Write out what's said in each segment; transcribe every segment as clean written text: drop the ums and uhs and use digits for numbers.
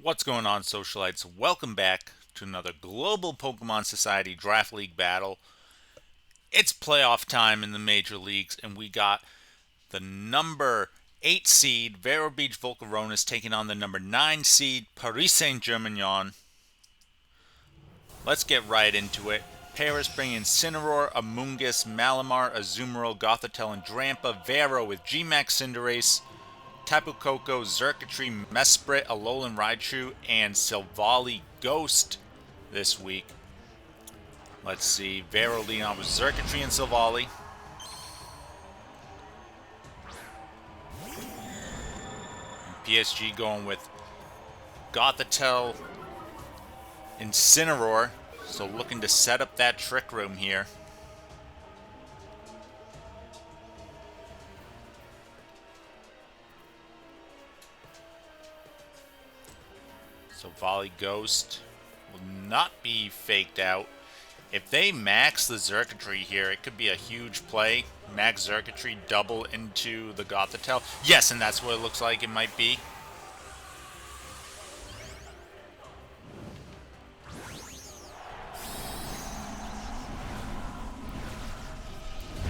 What's going on, Socialites? Welcome back to another Global Pokemon Society Draft League battle. It's playoff time in the major leagues, and we got the number 8 seed, Vero Beach Volcarona, taking on the number 9 seed, Paris Saint-Germignon. Let's get right into it. Paris bringing Incineroar, Amoongus, Malamar, Azumarill, Gothitelle, and Drampa. Vero with GMAX Cinderace, Tapu, Koko, Xurkitree, Mesprit, Alolan, Raichu, and Silvally Ghost this week. Let's see. Vero leading on with Xurkitree and Silvally. And PSG going with Gothitelle, Incineroar. So looking to set up that trick room here. So Volley Ghost will not be faked out. If they max the Xurkitree here, it could be a huge play. Max Xurkitree, double into the Gothitelle. Yes, and that's what it looks like it might be.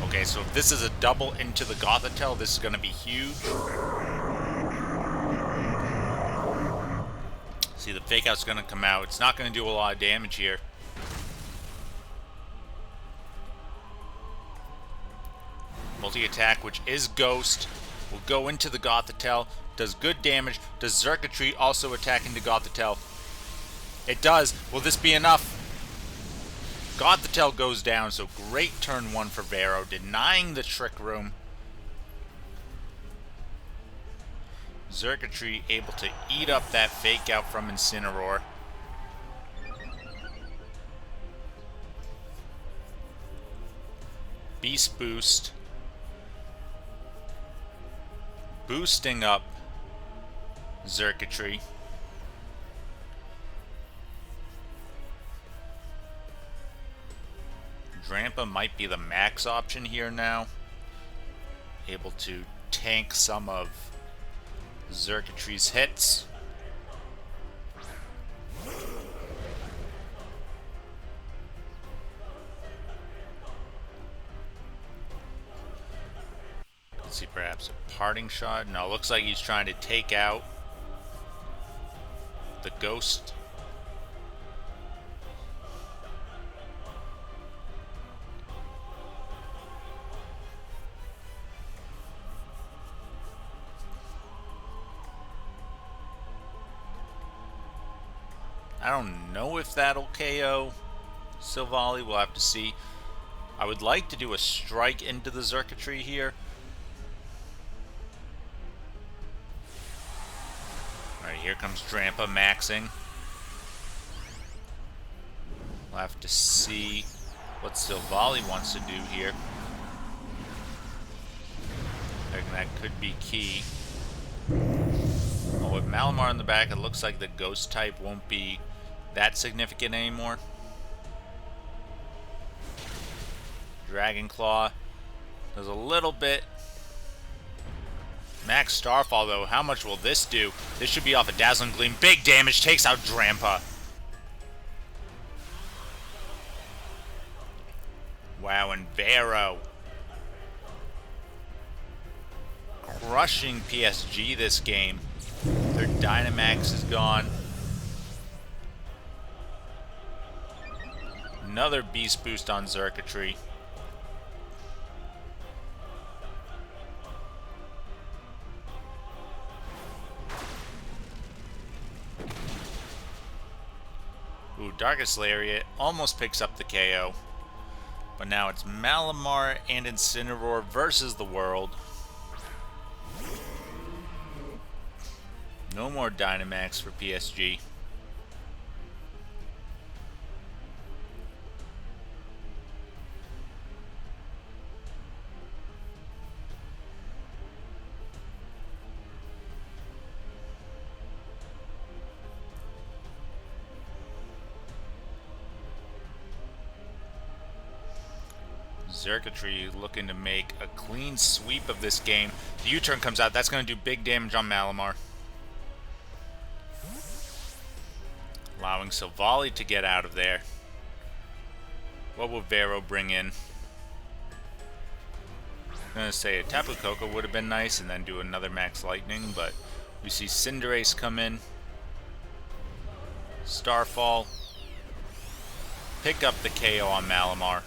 Okay, so if this is a double into the Gothitelle, this is going to be huge. See, the fake out's going to come out. It's not going to do a lot of damage here. Multi-attack, which is Ghost, will go into the Gothitelle. Does good damage. Does Xurkitree also attack into Gothitelle? It does. Will this be enough? Gothitelle goes down, so great turn one for Vero, denying the Trick Room. Xurkitree able to eat up that fake out from Incineroar. Beast Boost. Boosting up Xurkitree. Drampa might be the max option here now. Able to tank some of Xurkitree's hits. Let's see, perhaps a parting shot. No, looks like he's trying to take out the Ghost. I don't know if that'll KO Silvally. We'll have to see. I would like to do a strike into the Xurkitree here. Alright, here comes Drampa maxing. We'll have to see what Silvally wants to do here. I think that could be key. Well, with Malamar in the back, it looks like the Ghost type won't be that significant anymore. Dragon Claw does a little bit. Max Starfall, though, how much will this do? This should be off a Dazzling Gleam. Big damage, takes out Drampa. Wow, and Vero crushing PSG this game. Their Dynamax is gone. Another Beast Boost on Xurkitree. Ooh, Darkest Lariat almost picks up the KO. But now it's Malamar and Incineroar versus the world. No more Dynamax for PSG. Xurkitree looking to make a clean sweep of this game. The U-turn comes out. That's going to do big damage on Malamar. allowing Silvally to get out of there. What will Vero bring in? I'm going to say a Tapu Koko would have been nice and then do another Max Lightning, but we see Cinderace come in. Starfall. Pick up the KO on Malamar.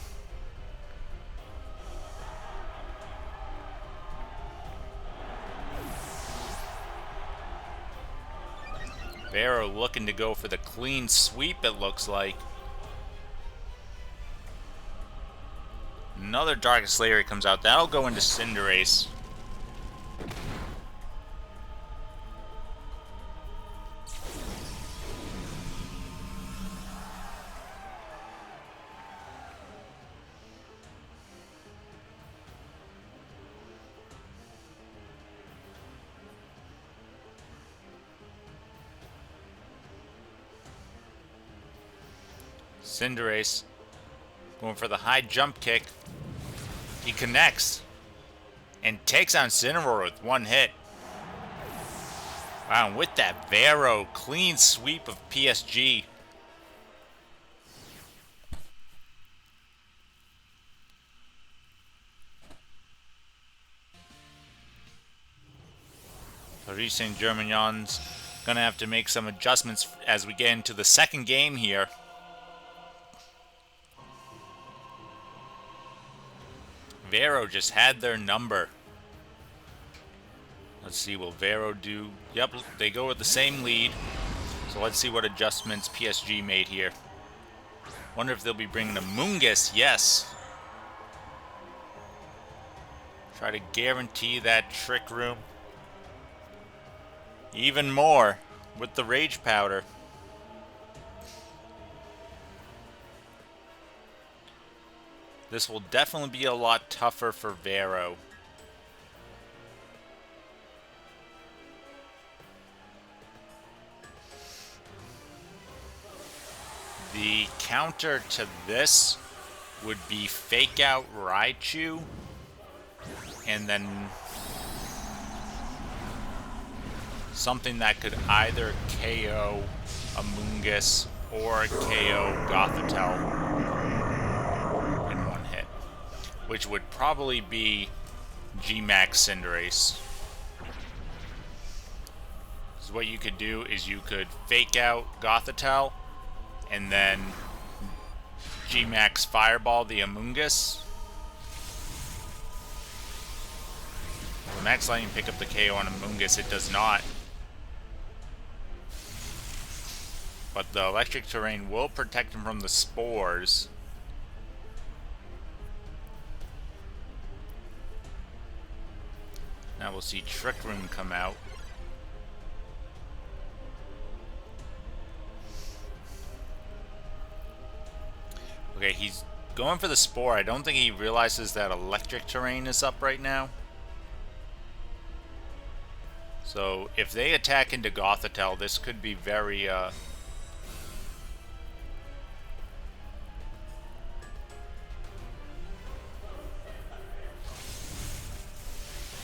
Vero looking to go for the clean sweep, it looks like. Another Darkest Layer comes out. That'll go into Cinderace. Cinderace going for the high jump kick. He connects and takes on Incineroar with one hit. Wow, and with that Vero clean sweep of PSG. Paris Saint-Germignon's gonna have to make some adjustments as we get into the second game here. Vero just had their number. Let's see, will Vero do... Yep, they go with the same lead. So let's see what adjustments PSG made here. Wonder if they'll be bringing Amoongus. Yes. Try to guarantee that Trick Room. Even more with the Rage Powder. This will definitely be a lot tougher for Vero. The counter to this would be Fake Out Raichu. And then something that could either KO Amoongus or KO Gothitelle. Which would probably be GMAX Cinderace. So what you could do is you could fake out Gothitelle and then GMAX Fireball the Amoongus. The Max Lightning pick up the KO on Amoongus, it does not. But the Electric Terrain will protect him from the spores. Now we'll see Trick Room come out. Okay, he's going for the Spore. I don't think he realizes that Electric Terrain is up right now. So if they attack into Gothitelle, this could be very...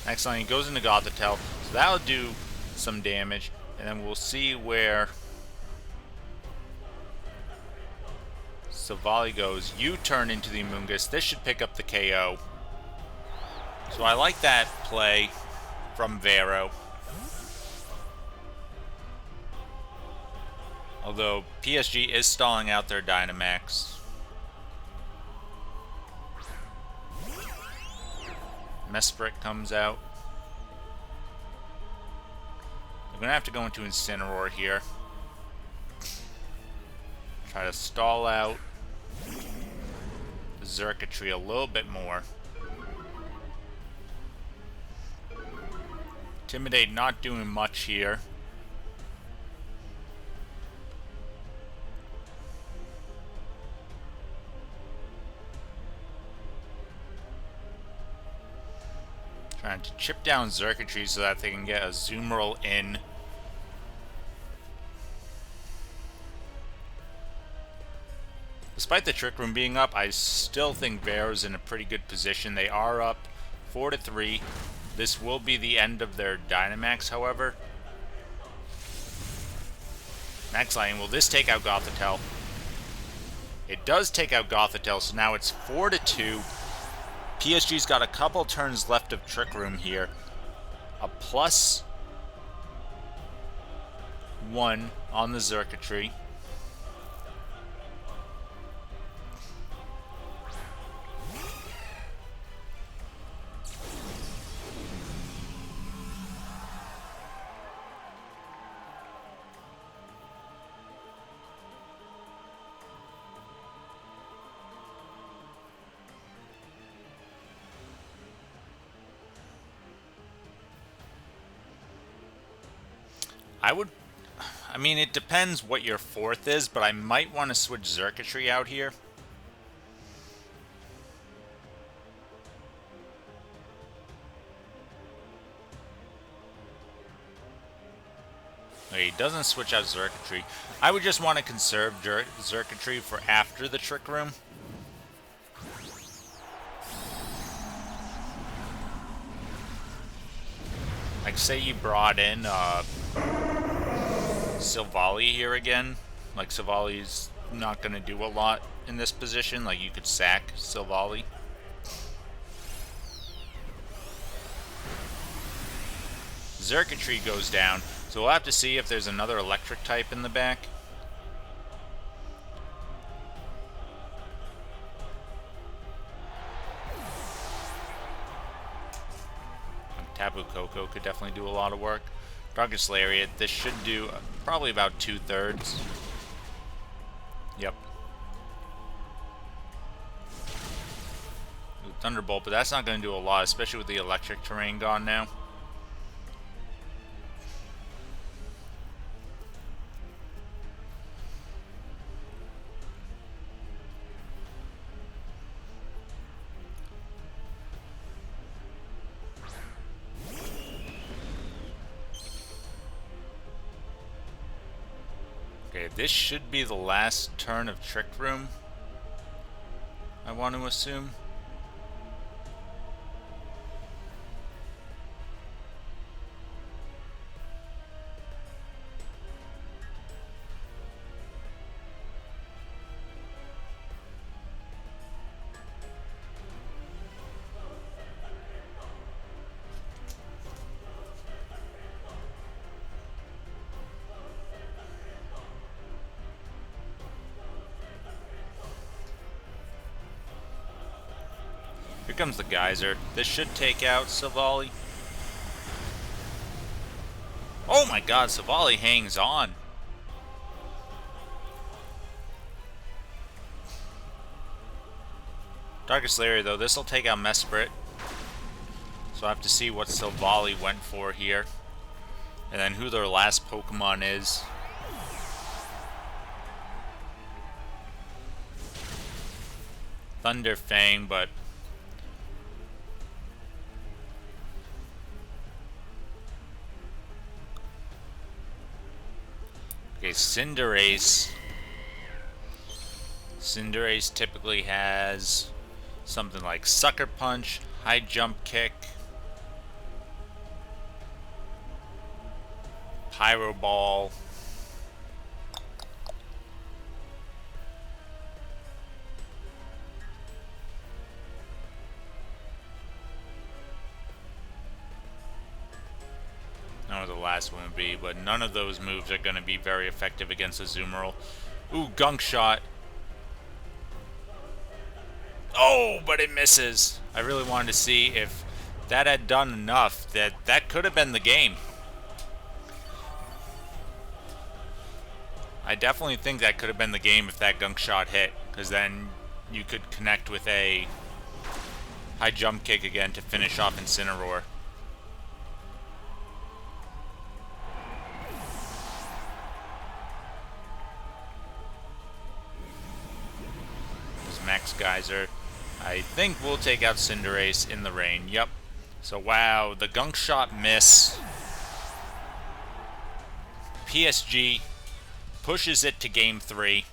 Excellent, he goes into Gothitelle, so that'll do some damage, and then we'll see where Silvally goes. U-turn into the Amoongus. This should pick up the KO. So I like that play from Vero. Although PSG is stalling out their Dynamax. Mesprit comes out. They're going to have to go into Incineroar here. Try to stall out the Xurkitree a little bit more. Intimidate not doing much here. Trying to chip down Xurkitree so that they can get a Azumarill in. Despite the Trick Room being up, I still think Vero's in a pretty good position. They are up 4-3. This will be the end of their Dynamax, however. Max Lightning. Will this take out Gothitelle? It does take out Gothitelle, so now it's 4-2. PSG's got a couple turns left of Trick Room here. A +1 on the Xurkitree. I mean, it depends what your fourth is, but I might want to switch Xurkitree out here. Okay, he doesn't switch out Xurkitree. I would just want to conserve Xurkitree for after the Trick Room. Like, say you brought in Silvally here again. Like, Silvally's not going to do a lot in this position. Like, you could sack Silvally. Xurkitree goes down, so we'll have to see if there's another electric type in the back. Tapu Koko could definitely do a lot of work. Darkest Lariat, this should do probably about 2/3. Yep. Thunderbolt, but that's not going to do a lot, especially with the electric terrain gone now. Okay, this should be the last turn of Trick Room, I want to assume. Here comes the Geyser. This should take out Silvally. Oh my god, Silvally hangs on. Darkest Lair, though, this will take out Mesprit. So I have to see what Silvally went for here. And then who their last Pokemon is. Thunderfang, but okay, Cinderace. Cinderace typically has something like Sucker Punch, High Jump Kick, Pyro Ball. I don't know what the last one would be, but none of those moves are going to be very effective against Azumarill. Ooh, Gunk Shot. Oh, but it misses. I really wanted to see if that had done enough. That could have been the game. I definitely think that could have been the game if that Gunk Shot hit, because then you could connect with a High Jump Kick again to finish off Incineroar. Max Geyser. I think we'll take out Cinderace in the rain. Yep. So, wow, the Gunk Shot miss. PSG pushes it to Game 3.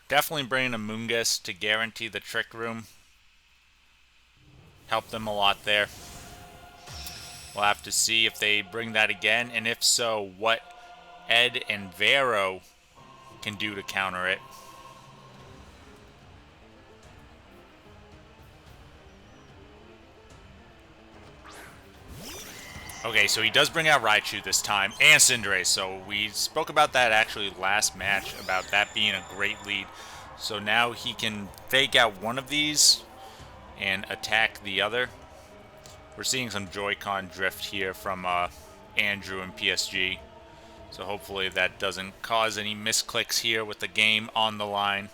Definitely bringing Amoongus to guarantee the Trick Room. Help them a lot there. We'll have to see if they bring that again, and if so, what Ed and Vero can do to counter it. Okay, so he does bring out Raichu this time, and Cinderace, so we spoke about that actually last match, about that being a great lead. So now he can fake out one of these and attack the other. We're seeing some Joy-Con drift here from Andrew and PSG, so hopefully that doesn't cause any misclicks here with the game on the line.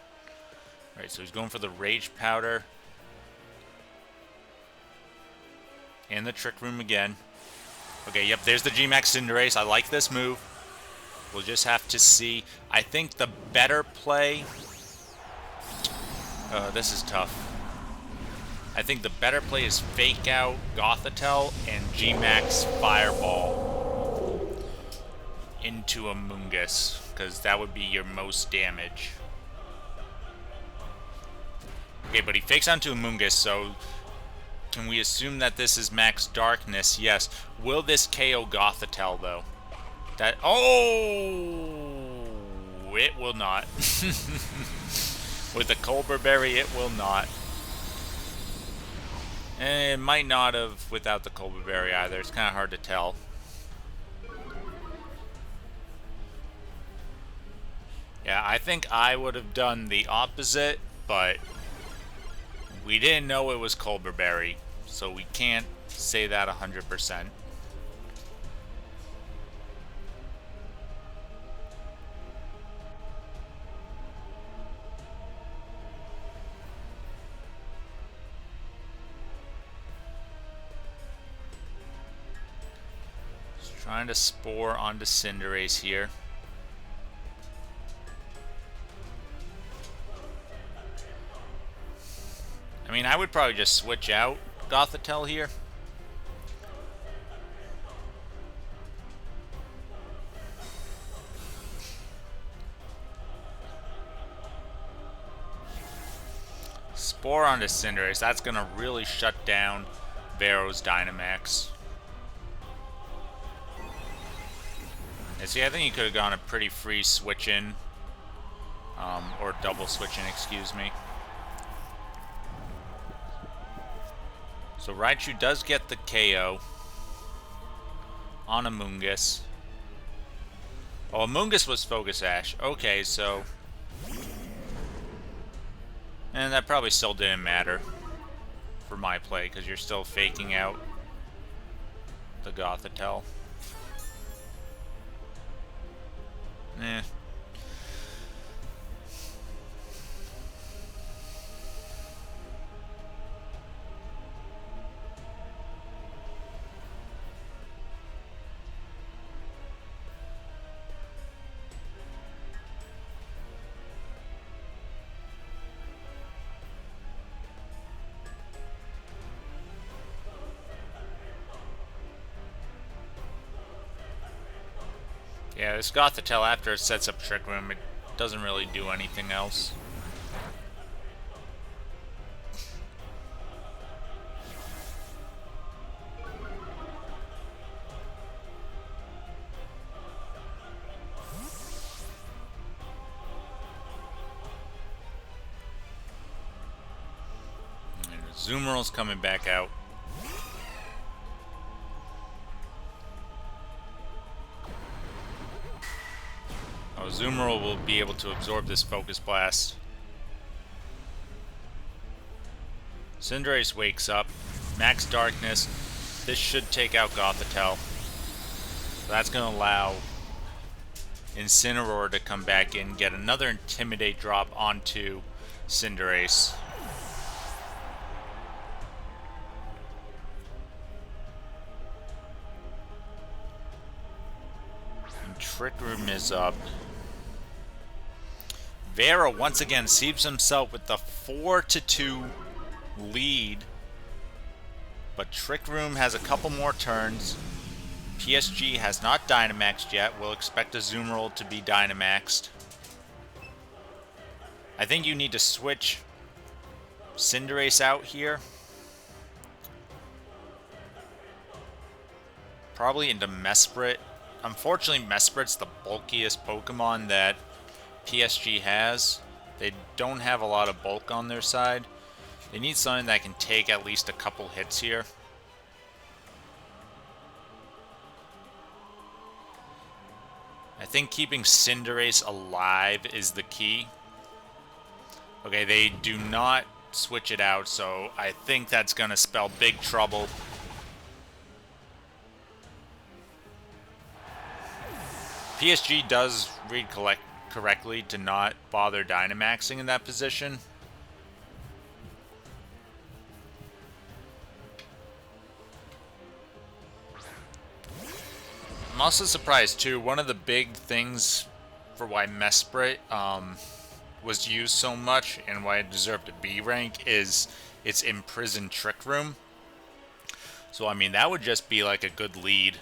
Alright, so he's going for the Rage Powder. And the Trick Room again. Okay, yep, there's the GMAX Cinderace. I like this move. We'll just have to see. I think the better play... this is tough. I think the better play is Fake Out Gothitelle and GMAX Fireball into Amoongus, because that would be your most damage. Okay, but he fakes onto Amoongus, so... Can we assume that this is Max Darkness? Yes. Will this KO Gothitelle, though? That... Oh! It will not. With the Colbur Berry, it will not. And it might not have without the Colbur Berry either. It's kind of hard to tell. Yeah, I think I would have done the opposite, but... We didn't know it was Colbur Berry, so we can't say that 100%. Just trying to Spore onto Cinderace here. I mean, I would probably just switch out Gothitelle here. Spore onto Cinderace. That's going to really shut down Vero's Dynamax. And see, I think he could have gone a pretty free switch-in. Or double switch-in, excuse me. So Raichu does get the KO on Amoongus. Oh, Amoongus was Focus Ash. Okay, so... And that probably still didn't matter for my play, because you're still faking out the Gothitelle. Eh. Yeah, this Gothitelle, after it sets up Trick Room, it doesn't really do anything else. And Azumarill's coming back out. Azumarill will be able to absorb this Focus Blast. Cinderace wakes up. Max Darkness. This should take out Gothitelle. So that's going to allow Incineroar to come back in, get another Intimidate drop onto Cinderace. And Trick Room is up. Vero once again sees himself with the 4-2 lead, but Trick Room has a couple more turns. PSG has not Dynamaxed yet. We'll expect Azumarill to be Dynamaxed. I think you need to switch Cinderace out here. Probably into Mesprit Unfortunately, Mesprit's the bulkiest Pokemon that PSG has. They don't have a lot of bulk on their side. They need something that can take at least a couple hits here. I think keeping Cinderace alive is the key. Okay, they do not switch it out, so I think that's going to spell big trouble. PSG does read correctly to not bother Dynamaxing in that position. I'm also surprised too. One of the big things for why Mesprit was used so much and why it deserved a B rank is its imprisoned Trick Room. So I mean that would just be like a good lead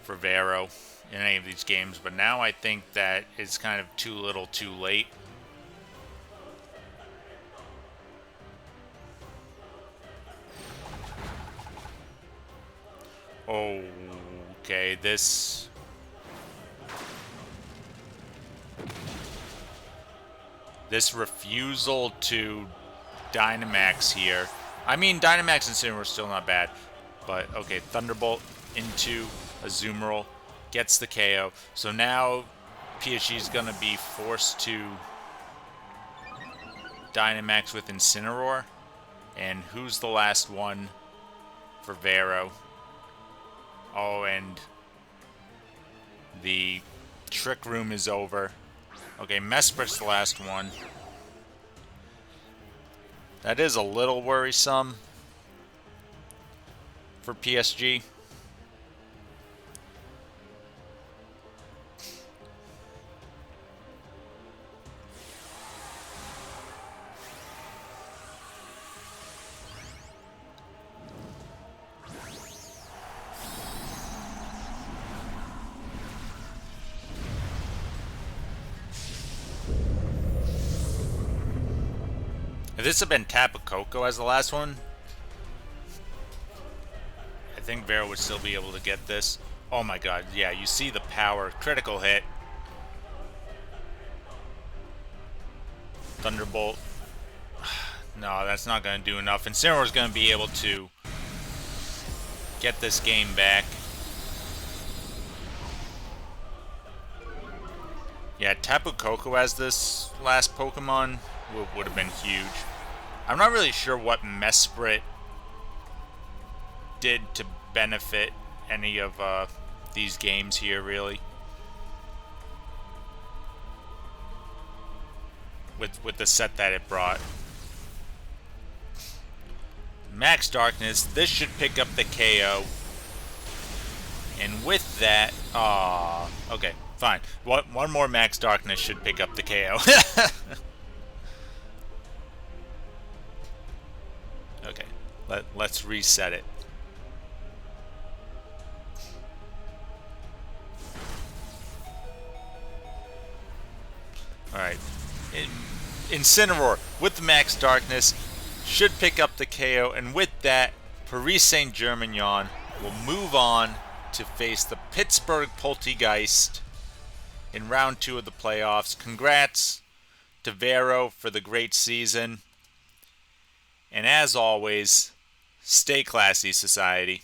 for Vero in any of these games, but now I think that it's kind of too little too late. Okay, this refusal to Dynamax here. I mean, Dynamax and Incineroar are still not bad. But, okay, Thunderbolt into Azumarill. Gets the KO. So now PSG is going to be forced to Dynamax with Incineroar. And who's the last one for Vero? Oh, and the Trick Room is over. Okay, Mesprit's the last one. That is a little worrisome for PSG. If this had been Tapu Koko as the last one, I think Vero would still be able to get this. Oh my god, yeah, you see the power. Critical hit. Thunderbolt. No, that's not going to do enough. Incineroar is going to be able to get this game back. Yeah, Tapu Koko as this last Pokemon would have been huge. I'm not really sure what Mesprit did to benefit any of these games here, really. With the set that it brought. Max Darkness, this should pick up the KO. And with that, okay, fine. One more Max Darkness should pick up the KO. Okay, let's reset it. Alright. Incineroar with the Max Darkness should pick up the KO, and with that, Paris Saint-Germignon will move on to face the Pittsburgh Poltergeist in round 2 of the playoffs. Congrats to Vero for the great season. And as always, stay classy, society.